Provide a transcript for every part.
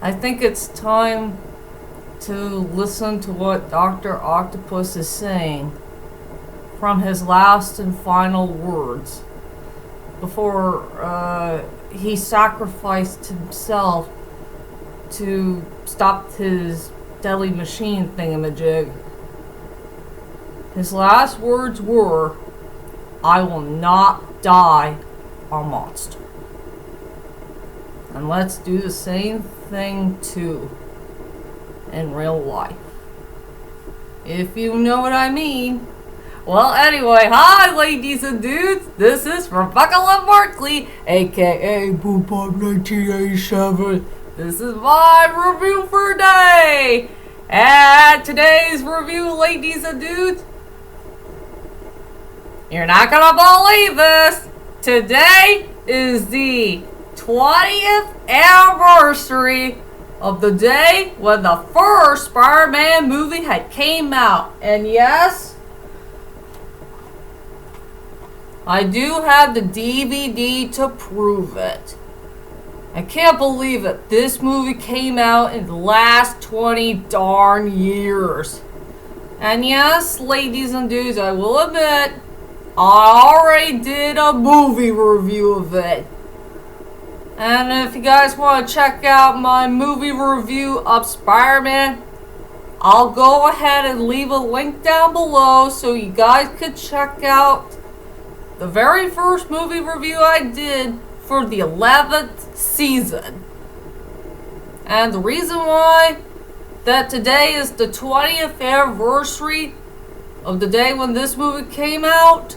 I think it's time to listen to what Dr. Octopus is saying from his last and final words before he sacrificed himself to stop his deadly machine thingamajig. His last words were, "I will not die a monster." And let's do the same thing too in real life, if you know what I mean. Well, anyway, hi ladies and dudes, this is from Buckle Up Barkley, aka Boopop 1987. This is my review for today. And today's review, ladies and dudes, you're not gonna believe this. Today is the 20th anniversary of the day when the first Spider-Man movie had came out. And yes, I do have the DVD to prove it. I can't believe it. This movie came out in the last 20 darn years. And yes, ladies and dudes, I will admit, I already did a movie review of it. And if you guys want to check out my movie review of Spider-Man, I'll go ahead and leave a link down below so you guys could check out the very first movie review I did for the 11th season. And the reason why that today is the 20th anniversary of the day when this movie came out,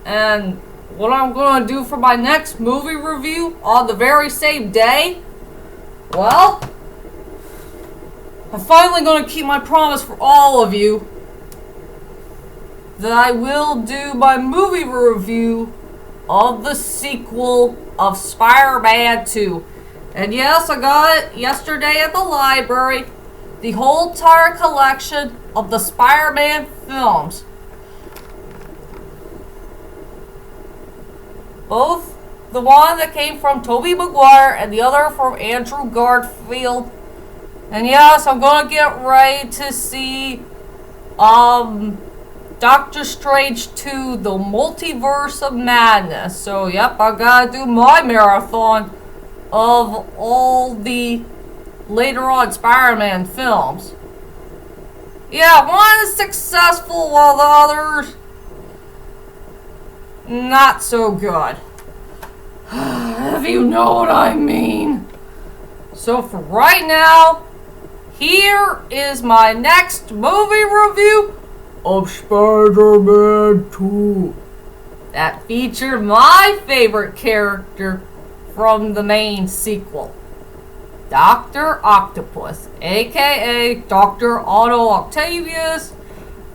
and what I'm going to do for my next movie review on the very same day, well, I'm finally going to keep my promise for all of you that I will do my movie review of the sequel of Spider-Man 2. And yes, I got it yesterday at the library, the whole entire collection of the Spider-Man films. Both the one that came from Tobey Maguire and the other from Andrew Garfield. And yes, I'm gonna get ready to see Doctor Strange 2, The Multiverse of Madness. So yep, I gotta do my marathon of all the later on Spider-Man films. Yeah, one is successful while the others not so good. If you know what I mean. So for right now, here is my next movie review of Spider-Man 2 that featured my favorite character from the main sequel, Dr. Octopus, aka Dr. Otto Octavius,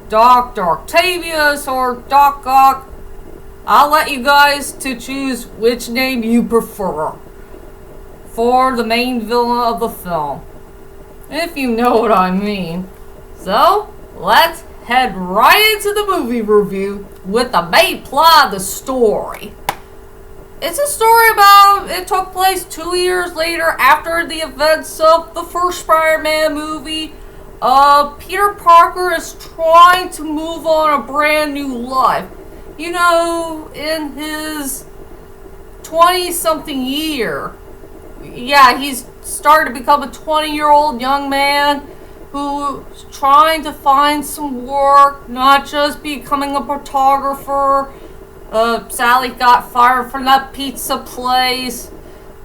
Dr. Octavius, or Doc Ock. I'll let you guys to choose which name you prefer for the main villain of the film, if you know what I mean. So, let's head right into the movie review with the main plot of the story. It's a story about, it took place 2 years later after the events of the first Spider-Man movie. Peter Parker is trying to move on a brand new life. You know, in his 20-something year. Yeah, he's started to become a 20-year-old young man who's trying to find some work, not just becoming a photographer. Sally got fired from that pizza place.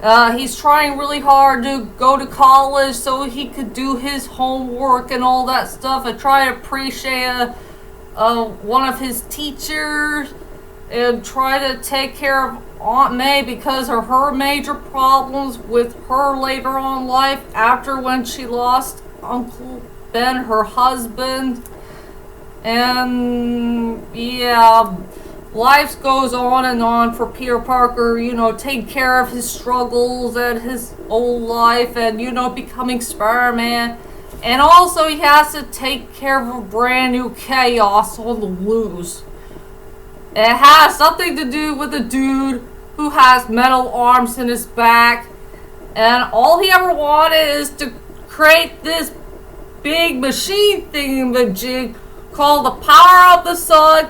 He's trying really hard to go to college so he could do his homework and all that stuff and try to appreciate one of his teachers and try to take care of Aunt May because of her major problems with her later on in life after when she lost Uncle Ben, her husband. And yeah, life goes on for Peter Parker, you know, taking care of his struggles and his old life and, you know, becoming Spider-Man. And also he has to take care of a brand new chaos on the loose. It has something to do with a dude who has metal arms in his back And all he ever wanted is to create this big machine thingamajig called the power of the sun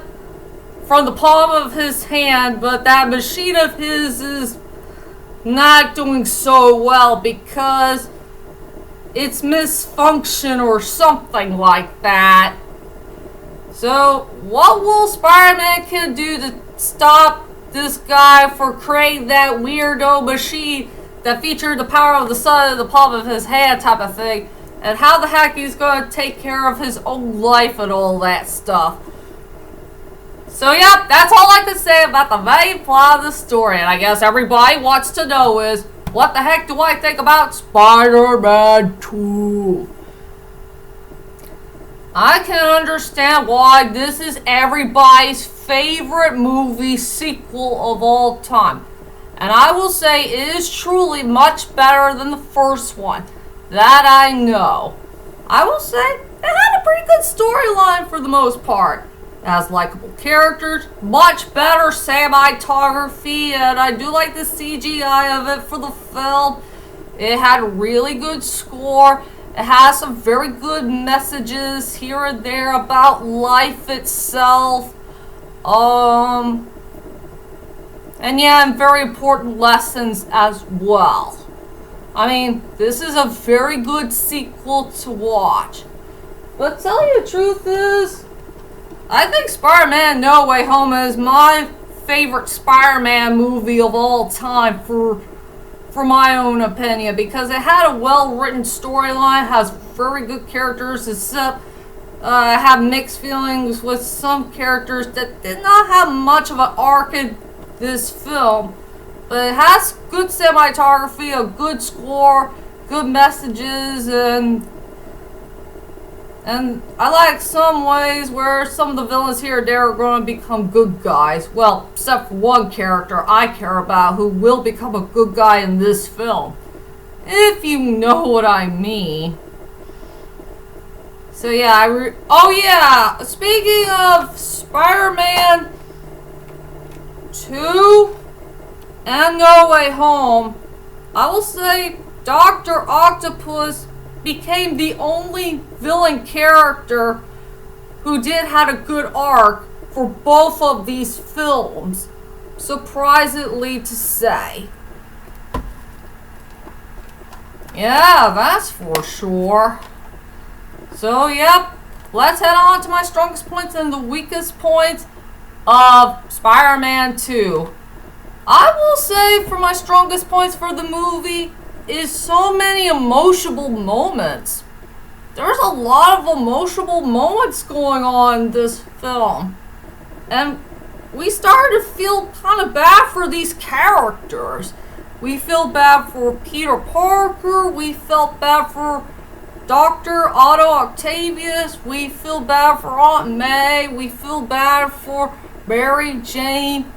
from the palm of his hand, but that machine of his is not doing so well because it's misfunction or something like that. So what will Spider-Man can do to stop this guy for creating that weirdo machine that featured the power of the sun in the palm of his hand type of thing, and how the heck he's going to take care of his own life and all that stuff. So yep, that's all I can say about the main plot of the story, and I guess everybody wants to know is, what the heck do I think about Spider-Man 2? I can understand why this is everybody's favorite movie sequel of all time. And I will say it is truly much better than the first one. That I know. I will say it had a pretty good storyline for the most part. It has likable characters, much better cinematography, and I do like the CGI of it for the film. It had a really good score. It has some very good messages here and there about life itself. And yeah, and very important lessons as well. I mean, this is a very good sequel to watch. But tell you the truth is, I think Spider-Man No Way Home is my favorite Spider-Man movie of all time for my own opinion, because it had a well-written storyline, has very good characters, except I have mixed feelings with some characters that did not have much of an arc in this film. But it has good cinematography, a good score, good messages, and I like some ways where some of the villains here and there are going to become good guys. Well, except for one character I care about who will become a good guy in this film. If you know what I mean. So yeah, oh yeah, speaking of Spider-Man 2 and No Way Home, I will say Dr. Octopus became the only villain character who did have a good arc for both of these films, surprisingly to say. Yeah, that's for sure. So yep, let's head on to my strongest points and the weakest points of Spider-Man 2. I will say for my strongest points for the movie is so many emotional moments. There's a lot of emotional moments going on in this film. And we started to feel kind of bad for these characters. We feel bad for Peter Parker. We felt bad for Dr. Otto Octavius. We feel bad for Aunt May. We feel bad for Mary Jane.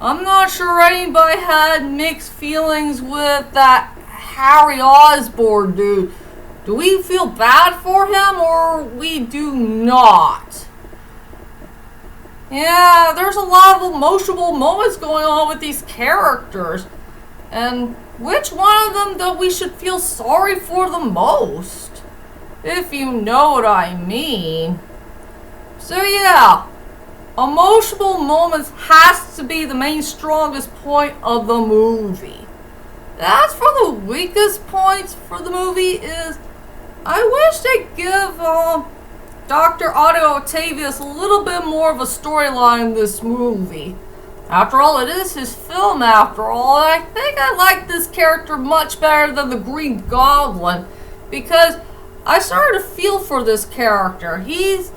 I'm not sure anybody had mixed feelings with that Harry Osborn dude. Do we feel bad for him or we do not? Yeah, there's a lot of emotional moments going on with these characters. And which one of them do we should feel sorry for the most? If you know what I mean. So yeah, emotional moments has to be the main strongest point of the movie. As for the weakest points for the movie is, I wish they'd give Dr. Otto Octavius a little bit more of a storyline in this movie. After all, it is his film after all, and I think I like this character much better than the Green Goblin, because I started to feel for this character. He's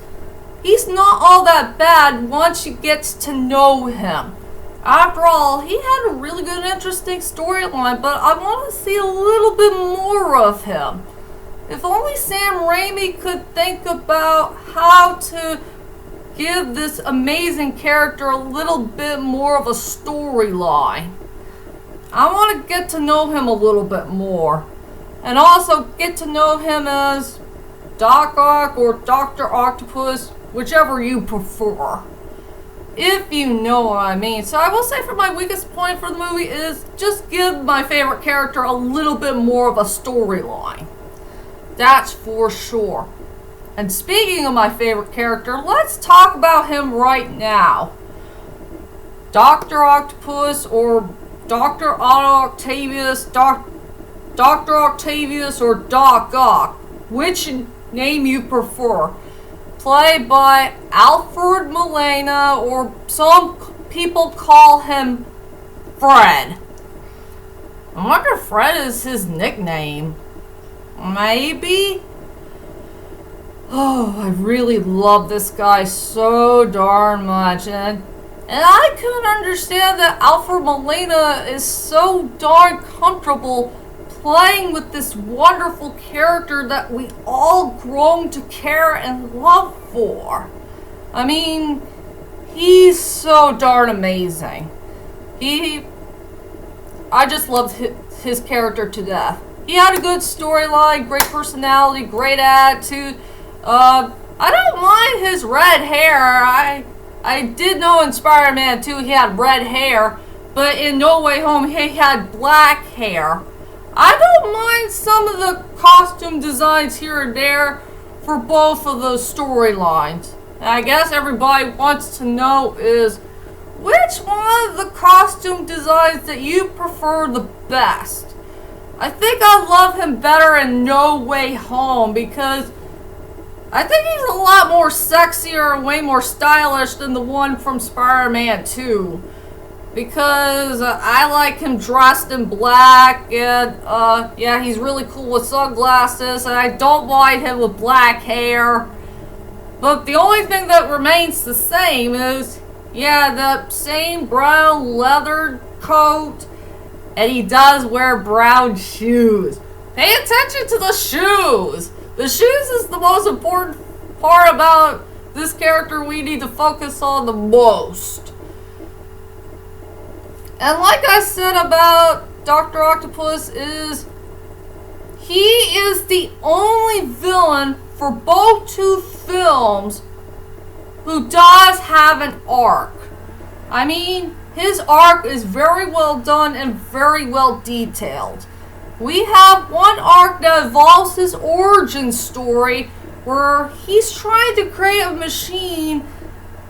not all that bad once you get to know him. After all, he had a really good, interesting storyline, but I want to see a little bit more of him. If only Sam Raimi could think about how to give this amazing character a little bit more of a storyline. I want to get to know him a little bit more. And also get to know him as Doc Ock or Dr. Octopus, whichever you prefer. if you know what I mean. So I will say for my weakest point for the movie is just give my favorite character a little bit more of a storyline. That's for sure. And speaking of my favorite character, let's talk about him right now. Dr. Octopus or Dr. Otto Octavius, Dr. Octavius or Doc Ock, which name you prefer. Played by Alfred Molina, or some people call him Fred. I wonder if Fred is his nickname. Maybe? Oh, I really love this guy so darn much, and I couldn't understand that Alfred Molina is so darn comfortable playing with this wonderful character that we all grown to care and love for. I mean, he's so darn amazing. I just loved his character to death. He had a good storyline, great personality, great attitude. I don't mind his red hair. I did know in Spider-Man 2 he had red hair, but in No Way Home he had black hair. I don't mind some of the costume designs here and there for both of those storylines. And I guess everybody wants to know is which one of the costume designs that you prefer the best. I think I love him better in No Way Home because I think he's a lot more sexier and way more stylish than the one from Spider-Man 2. Because I like him dressed in black, and yeah, he's really cool with sunglasses, and I don't mind him with black hair. But the only thing that remains the same is, yeah, the same brown leather coat, and he does wear brown shoes. Pay attention to the shoes! The shoes is the most important part about this character we need to focus on the most. And like I said about Dr. Octopus is, he is the only villain for both two films who does have an arc. I mean, his arc is very well done and very well detailed. We have one arc that involves his origin story where he's trying to create a machine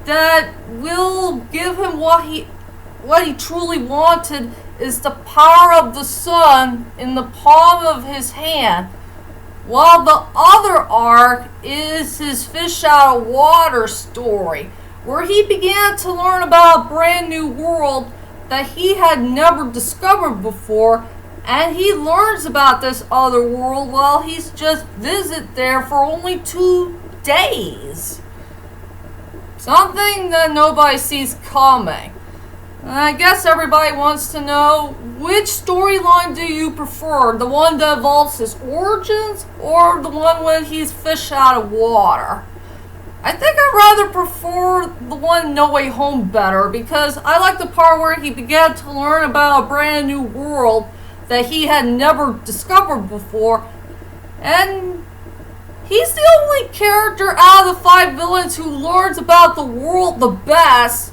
that will give him what he truly wanted, is the power of the sun in the palm of his hand, while the other arc is his fish out of water story, where he began to learn about a brand new world that he had never discovered before, and he learns about this other world while he's just visit there for only 2 days. Something that nobody sees coming. And I guess everybody wants to know, which storyline do you prefer? The one that involves his origins, or the one when he's fish out of water? I think I'd rather prefer the one No Way Home better, because I like the part where he began to learn about a brand new world that he had never discovered before, and he's the only character out of the 5 villains who learns about the world the best,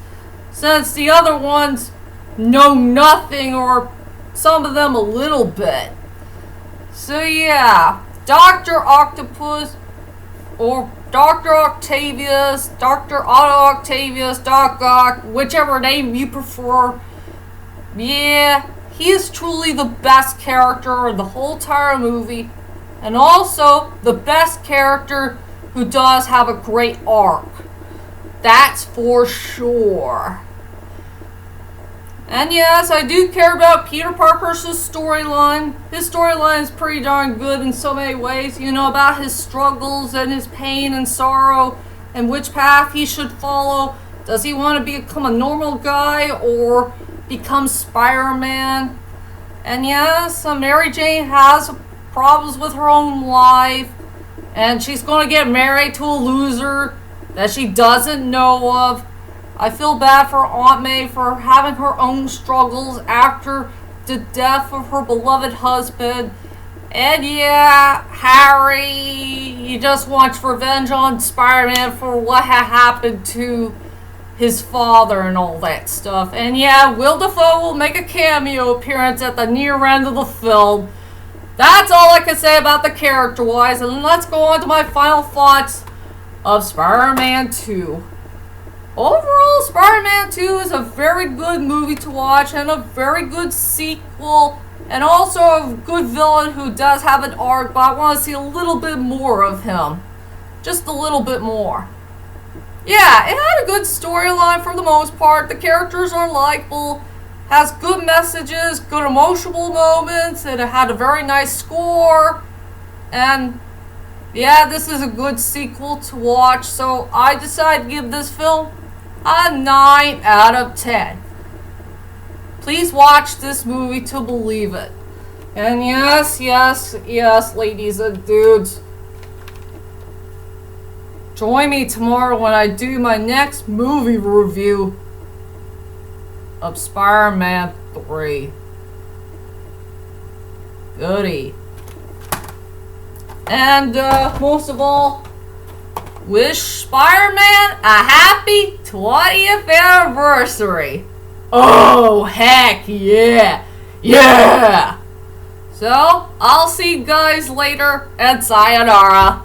since the other ones know nothing, or some of them a little bit. So yeah, Dr. Octopus, or Dr. Octavius, Dr. Otto Octavius, Doc Ock, whichever name you prefer, yeah, he is truly the best character of the whole entire movie, and also the best character who does have a great arc. That's for sure. And yes, I do care about Peter Parker's storyline. His storyline is pretty darn good in so many ways. You know, about his struggles and his pain and sorrow and which path he should follow. Does he want to become a normal guy or become Spider-Man? And yes, Mary Jane has problems with her own life. And she's going to get married to a loser that she doesn't know of. I feel bad for Aunt May for having her own struggles after the death of her beloved husband. And yeah, Harry, he just wants revenge on Spider-Man for what had happened to his father and all that stuff. And yeah, Will Dafoe will make a cameo appearance at the near end of the film. That's all I can say about the character-wise, and let's go on to my final thoughts of Spider-Man 2. Overall, Spider-Man 2 is a very good movie to watch, and a very good sequel, and also a good villain who does have an arc, but I want to see a little bit more of him. Just a little bit more. Yeah, it had a good storyline for the most part. The characters are likable, has good messages, good emotional moments, and it had a very nice score. And yeah, this is a good sequel to watch, so I decided to give this film a 9 out of 10. Please watch this movie to believe it. And yes, ladies and dudes, join me tomorrow when I do my next movie review of Spider-Man 3. Goodie. And most of all, wish Spider-Man a happy 20th anniversary. Oh, heck yeah. Yeah. So, I'll see you guys later, and sayonara.